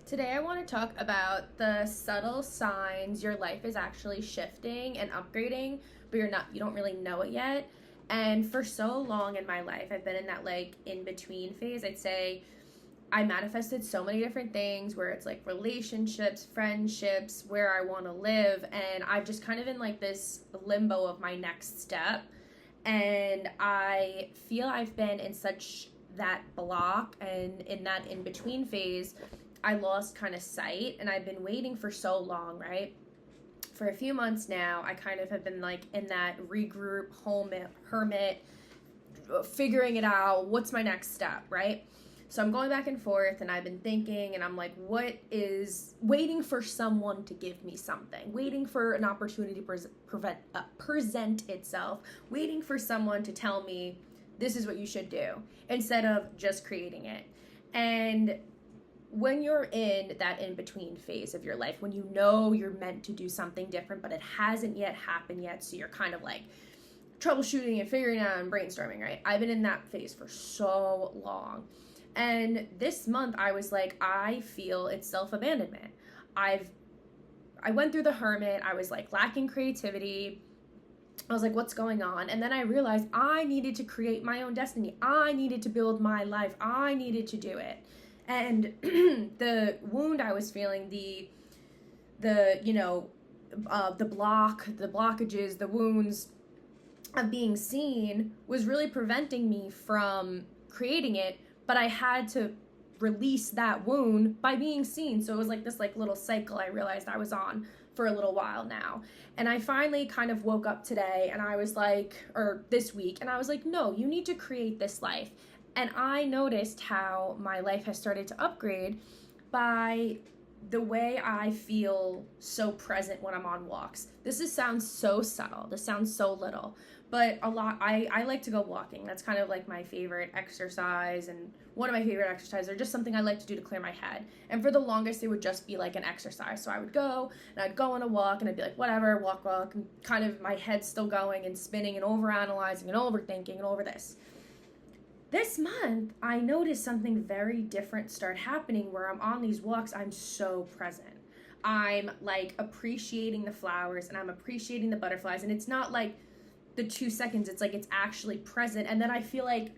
Today, I want to talk about the subtle signs your life is actually shifting and upgrading, but you don't really know it yet. And for so long in my life, I've been in that like in between phase. I'd say I manifested so many different things where it's like relationships, friendships, where I want to live. And I've just kind of in like this limbo of my next step. And I feel I've been in such that block and in that in between phase I lost kind of sight, and I've been waiting for so long, right? For a few months now, I kind of have been like in that regroup, home, hermit, figuring it out. What's my next step, right? So I'm going back and forth, and I've been thinking, and I'm like, what is waiting for someone to give me something, waiting for an opportunity to present itself, waiting for someone to tell me this is what you should do instead of just creating it. And when you're in that in-between phase of your life, when you know you're meant to do something different, but it hasn't yet happened yet, so you're kind of like troubleshooting and figuring out and brainstorming, right? I've been in that phase for so long. And this month I was like, I feel it's self-abandonment. I went through the hermit. I was like lacking creativity. I was like, what's going on? And then I realized I needed to create my own destiny. I needed to build my life. I needed to do it. And the wound I was feeling, the blockages, the wounds of being seen was really preventing me from creating it, but I had to release that wound by being seen. So it was like this like little cycle I realized I was on for a little while now. And I finally kind of woke up today and I was like, or this week, and I was like, no, you need to create this life. And I noticed how my life has started to upgrade by the way I feel so present when I'm on walks. Sounds so subtle. This sounds so little. But I like to go walking. That's kind of like my favorite exercise and one of my favorite exercises, or just something I like to do to clear my head. And for the longest, it would just be like an exercise. So I would go and I'd go on a walk and I'd be like, whatever, walk, and kind of my head's still going and spinning and overanalyzing and overthinking and over this. This month, I noticed something very different start happening where I'm on these walks. I'm so present. I'm like appreciating the flowers and I'm appreciating the butterflies. And it's not like the 2 seconds, it's like it's actually present. And then I feel like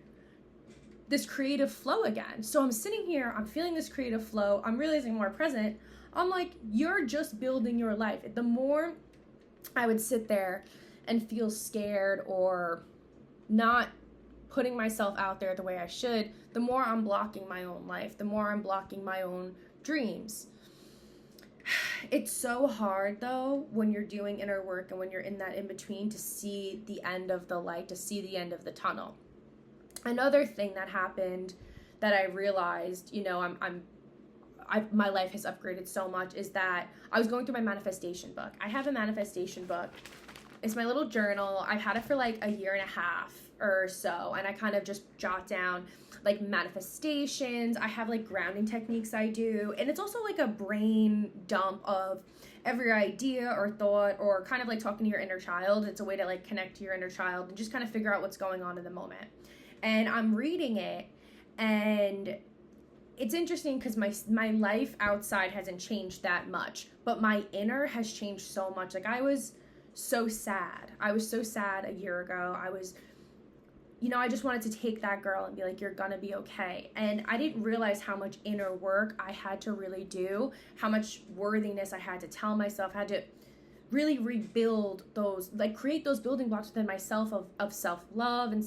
this creative flow again. So I'm sitting here, I'm feeling this creative flow. I'm realizing more present. I'm like, you're just building your life. The more I would sit there and feel scared or not putting myself out there the way I should, the more I'm blocking my own life, the more I'm blocking my own dreams. It's so hard though when you're doing inner work and when you're in that in between to see the end of the light, to see the end of the tunnel. Another thing that happened that I realized, my life has upgraded so much is that I was going through my manifestation book. I have a manifestation book. It's my little journal. I've had it for like a year and a half or so, and I kind of just jot down like manifestations. I have like grounding techniques I do, and it's also like a brain dump of every idea or thought, or kind of like talking to your inner child. It's a way to like connect to your inner child and just kind of figure out what's going on in the moment. And I'm reading it, and it's interesting because my life outside hasn't changed that much, but my inner has changed so much. Like I was so sad. I was so sad a year ago. I just wanted to take that girl and be like, you're gonna be okay. And I didn't realize how much inner work I had to really do, how much worthiness I had to tell myself, had to really rebuild those, like create those building blocks within myself of self-love and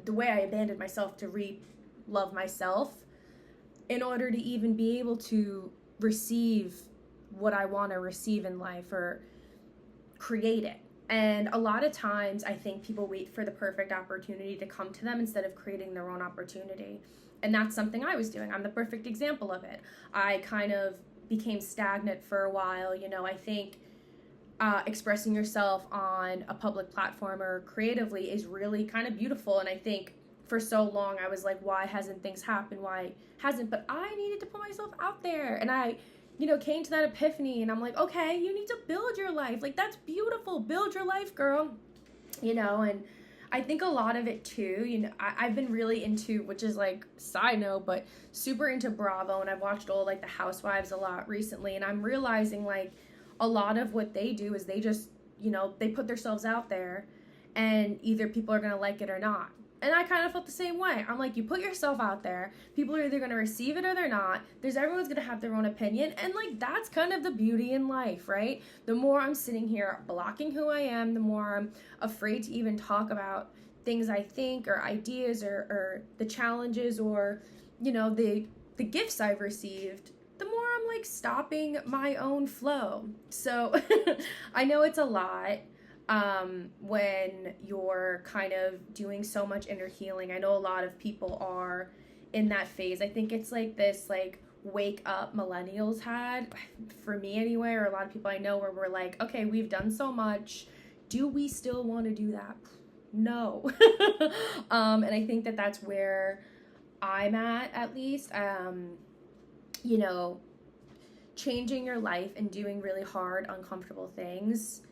the way I abandoned myself to re-love myself in order to even be able to receive what I want to receive in life or create it. And a lot of times I think people wait for the perfect opportunity to come to them instead of creating their own opportunity. And that's something I was doing. I'm the perfect example of it. I kind of became stagnant for a while. I think expressing yourself on a public platform or creatively is really kind of beautiful. And I think for so long I was like, why hasn't things happened? Why hasn't? But I needed to put myself out there. And I came to that epiphany, and I'm like, okay, you need to build your life. Like, that's beautiful. Build your life, girl. And I think a lot of it too, I've been really into, which is like side note, but super into Bravo, and I've watched all like the Housewives a lot recently, and I'm realizing like a lot of what they do is they just, they put themselves out there, and either people are gonna like it or not. And I kind of felt the same way. I'm like, you put yourself out there, people are either gonna receive it or they're not. Everyone's gonna have their own opinion, and like that's kind of the beauty in life, right? The more I'm sitting here blocking who I am, the more I'm afraid to even talk about things I think or ideas or the challenges or the gifts I've received, the more I'm like stopping my own flow. So I know it's a lot when you're kind of doing so much inner healing. I know a lot of people are in that phase. I think it's like this like wake up millennials had, for me anyway, or a lot of people I know, where we're like, okay, we've done so much. Do we still want to do that? No. And I think that that's where I'm at least. Changing your life and doing really hard, uncomfortable things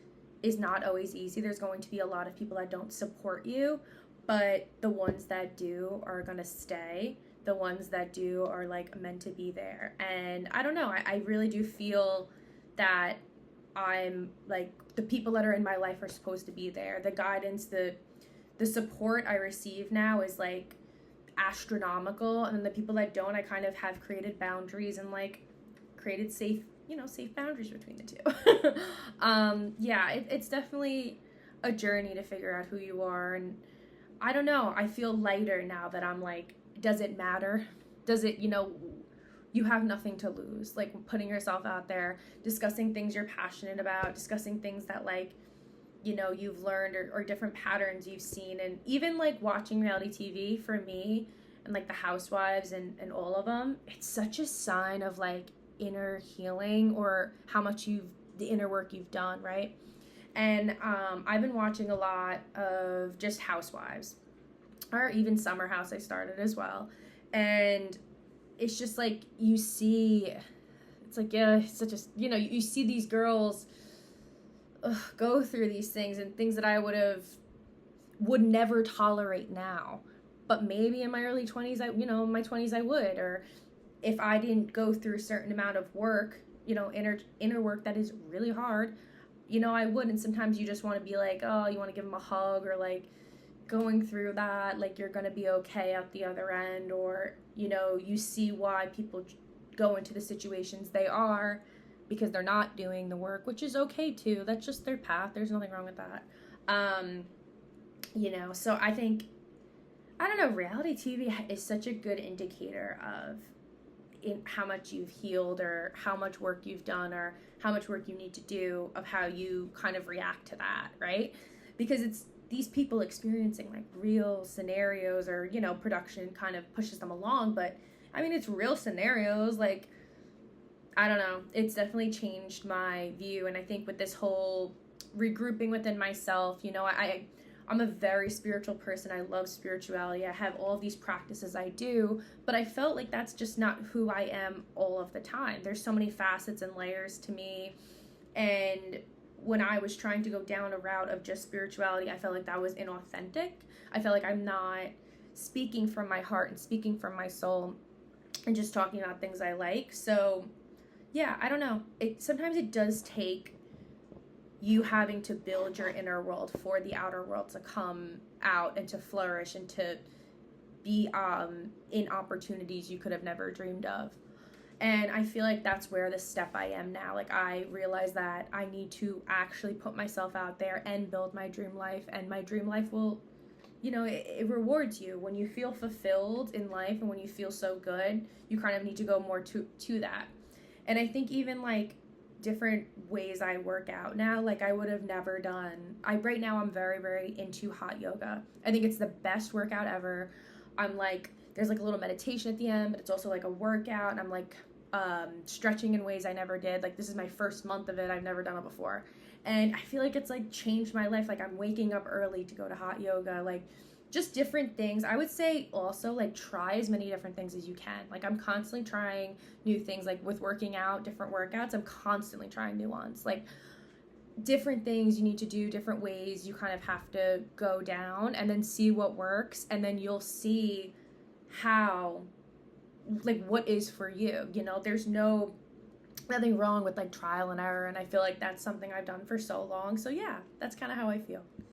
is not always easy. There's going to be a lot of people that don't support you, but the ones that do are going to stay. The ones that do are like meant to be there. And I don't know, I really do feel that I'm like, the people that are in my life are supposed to be there. The guidance, the support I receive now is like astronomical. And then the people that don't, I kind of have created boundaries and like created safe boundaries between the two. It's definitely a journey to figure out who you are. And I don't know, I feel lighter now that I'm like, does it matter? Does it, you have nothing to lose. Like putting yourself out there, discussing things you're passionate about, discussing things that like, you've learned or different patterns you've seen. And even like watching reality TV for me and like the Housewives and all of them, it's such a sign of like inner healing or how much the inner work you've done, right? And I've been watching a lot of just Housewives, or even Summer House I started as well. And it's just like you see, it's like, yeah, it's such a, you see these girls go through these things and things that I would never tolerate now, but maybe in my early 20s in my 20s I would. Or if I didn't go through a certain amount of work, inner work that is really hard, I would. And sometimes you just want to be like, oh, you want to give them a hug, or like going through that, like you're going to be okay out the other end. Or, you see why people go into the situations they are because they're not doing the work, which is okay too. That's just their path. There's nothing wrong with that. So I think, I don't know, reality TV is such a good indicator of how much you've healed, or how much work you've done, or how much work you need to do, of how you kind of react to that, right? Because it's these people experiencing like real scenarios, or production kind of pushes them along, but I mean, it's real scenarios. Like, I don't know, it's definitely changed my view. And I think with this whole regrouping within myself, I'm a very spiritual person. I love spirituality. I have all of these practices I do, but I felt like that's just not who I am all of the time. There's so many facets and layers to me. And when I was trying to go down a route of just spirituality, I felt like that was inauthentic. I felt like I'm not speaking from my heart and speaking from my soul and just talking about things I like. So yeah, I don't know. Sometimes it does take you having to build your inner world for the outer world to come out and to flourish and to be in opportunities you could have never dreamed of. And I feel like that's where the step I am now. Like, I realize that I need to actually put myself out there and build my dream life. And my dream life will, it rewards you. When you feel fulfilled in life and when you feel so good, you kind of need to go more to that. And I think even like different ways I work out now, like I would have never done. Right now I'm very, very into hot yoga. I think it's the best workout ever. I'm like, there's like a little meditation at the end, but it's also like a workout, and I'm like stretching in ways I never did. Like, this is my first month of it. I've never done it before. And I feel like it's like changed my life. Like, I'm waking up early to go to hot yoga, like just different things. I would say also like try as many different things as you can. Like, I'm constantly trying new things, like with working out, different workouts. I'm constantly trying new ones. Like, different things you need to do, different ways you kind of have to go down, and then see what works, and then you'll see how, like, what is for you. You know, there's nothing wrong with like trial and error, and I feel like that's something I've done for so long. So yeah, that's kind of how I feel.